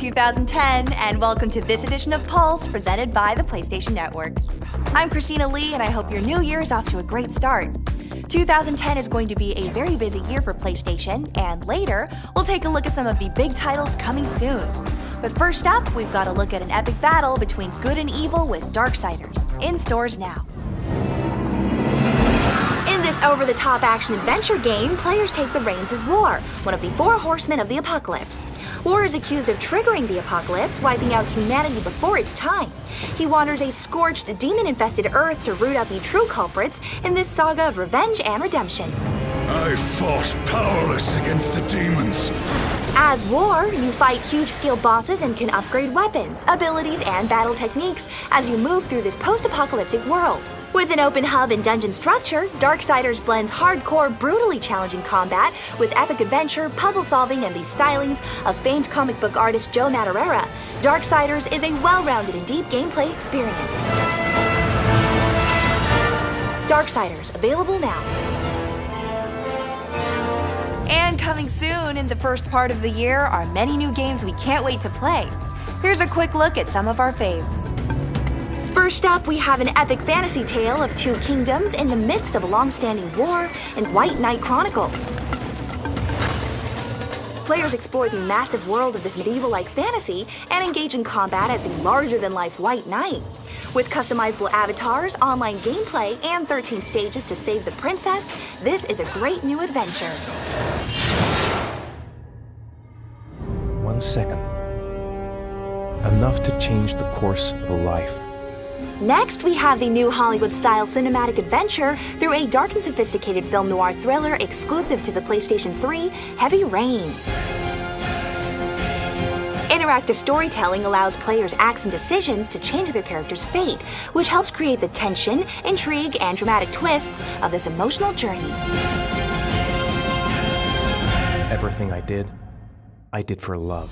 2010, and welcome to this edition of Pulse, presented by the PlayStation Network. I'm Christina Lee, and I hope your new year is off to a great start. 2010 is going to be a very busy year for PlayStation, and later, we'll take a look at some of the big titles coming soon. But first up, we've got to look at an epic battle between good and evil with Darksiders, in stores now. In this over-the-top action-adventure game, players take the reins as War, one of the four horsemen of the apocalypse. War is accused of triggering the apocalypse, wiping out humanity before its time. He wanders a scorched, demon-infested Earth to root out the true culprits in this saga of revenge and redemption. I fought powerless against the demons. As War, you fight huge-scale bosses and can upgrade weapons, abilities, and battle techniques as you move through this post-apocalyptic world. With an open hub and dungeon structure, Darksiders blends hardcore, brutally challenging combat with epic adventure, puzzle solving, and the stylings of famed comic book artist Joe Madureira. Darksiders is a well-rounded and deep gameplay experience. Darksiders, available now. And coming soon in the first part of the year are many new games we can't wait to play. Here's a quick look at some of our faves. First up, we have an epic fantasy tale of two kingdoms in the midst of a long-standing war in White Knight Chronicles. Players explore the massive world of this medieval-like fantasy and engage in combat as the larger-than-life White Knight. With customizable avatars, online gameplay, and 13 stages to save the princess, this is a great new adventure. 1 second. Enough to change the course of a life. Next, we have the new Hollywood-style cinematic adventure through a dark and sophisticated film noir thriller exclusive to the PlayStation 3, Heavy Rain. Interactive storytelling allows players' acts and decisions to change their character's fate, which helps create the tension, intrigue, and dramatic twists of this emotional journey. Everything I did for love.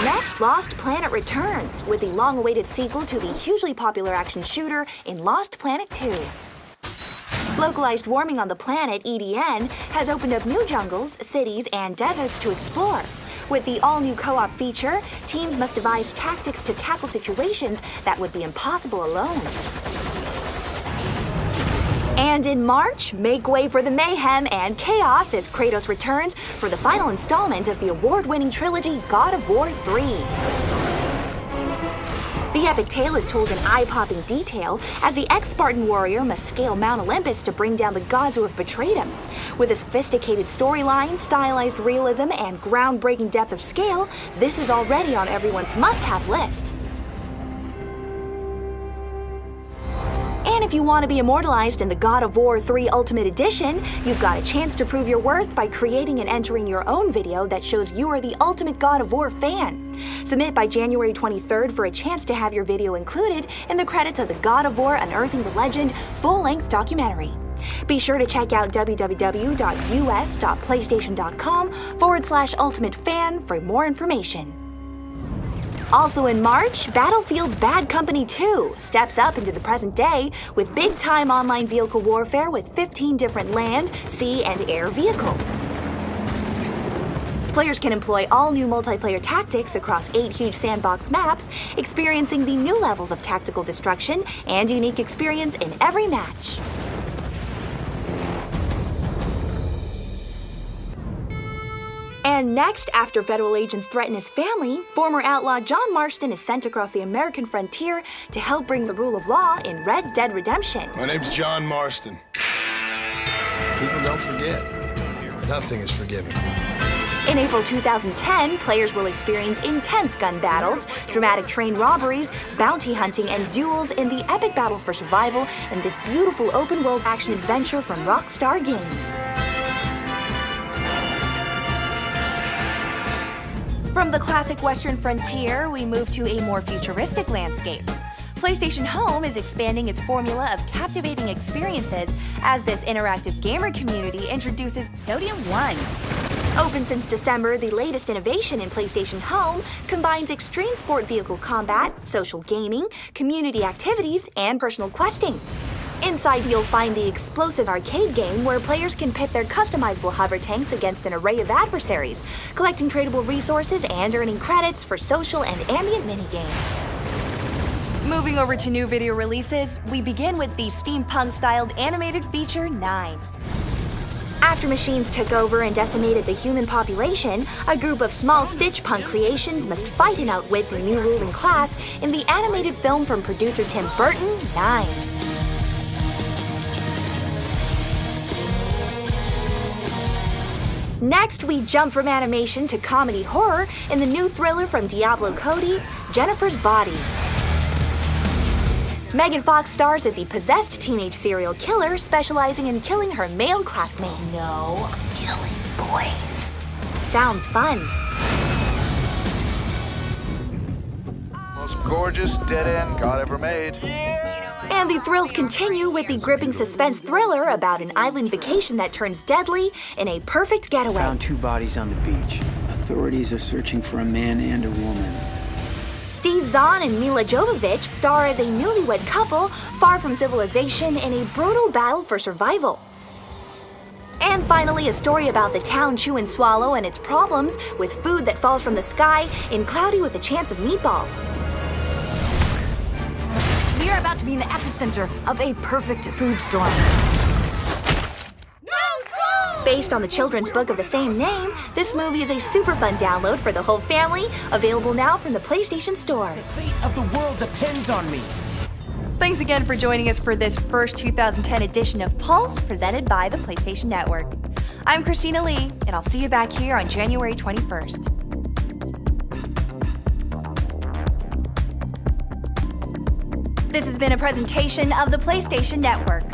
Next, Lost Planet returns with the long-awaited sequel to the hugely popular action shooter in Lost Planet 2. Localized warming on the planet, EDN, has opened up new jungles, cities, and deserts to explore. With the all-new co-op feature, teams must devise tactics to tackle situations that would be impossible alone. And in March, make way for the mayhem and chaos as Kratos returns for the final installment of the award-winning trilogy God of War 3. The epic tale is told in eye-popping detail as the ex-Spartan warrior must scale Mount Olympus to bring down the gods who have betrayed him. With a sophisticated storyline, stylized realism, and groundbreaking depth of scale, this is already on everyone's must-have list. And if you want to be immortalized in the God of War 3 Ultimate Edition, you've got a chance to prove your worth by creating and entering your own video that shows you are the ultimate God of War fan. Submit by January 23rd for a chance to have your video included in the credits of the God of War Unearthing the Legend full-length documentary. Be sure to check out www.us.playstation.com/ultimatefan for more information. Also in March, Battlefield Bad Company 2 steps up into the present day with big-time online vehicle warfare with 15 different land, sea, and air vehicles. Players can employ all-new multiplayer tactics across 8 huge sandbox maps, experiencing the new levels of tactical destruction and unique experience in every match. And next, after federal agents threaten his family, former outlaw John Marston is sent across the American frontier to help bring the rule of law in Red Dead Redemption. My name's John Marston. People don't forget. Nothing is forgiven. In April 2010, players will experience intense gun battles, dramatic train robberies, bounty hunting, and duels in the epic battle for survival in this beautiful open-world action-adventure from Rockstar Games. From the classic Western frontier, we move to a more futuristic landscape. PlayStation Home is expanding its formula of captivating experiences as this interactive gamer community introduces Sodium One. Open since December, the latest innovation in PlayStation Home combines extreme sport vehicle combat, social gaming, community activities, and personal questing. Inside, you'll find the explosive arcade game where players can pit their customizable hover tanks against an array of adversaries, collecting tradable resources and earning credits for social and ambient minigames. Moving over to new video releases, we begin with the steampunk-styled animated feature 9. After machines took over and decimated the human population, a group of small Stitch-punk creations must fight and outwit the new ruling class in the animated film from producer Tim Burton, 9. Next, we jump from animation to comedy horror in the new thriller from Diablo Cody, Jennifer's Body. Megan Fox stars as the possessed teenage serial killer specializing in killing her male classmates. No, I'm killing boys. Sounds fun. Most gorgeous dead-end God ever made. And the thrills continue with the gripping suspense thriller about an island vacation that turns deadly in A Perfect Getaway. Found 2 bodies on the beach. Authorities are searching for a man and a woman. Steve Zahn and Mila Jovovich star as a newlywed couple far from civilization in a brutal battle for survival. And finally, a story about the town Chew and Swallow and its problems with food that falls from the sky in Cloudy with a Chance of Meatballs. We are about to be in the epicenter of a perfect food storm. Based on the children's book of the same name, this movie is a super fun download for the whole family, available now from the PlayStation Store. The fate of the world depends on me. Thanks again for joining us for this first 2010 edition of Pulse, presented by the PlayStation Network. I'm Christina Lee, and I'll see you back here on January 21st. This has been a presentation of the PlayStation Network.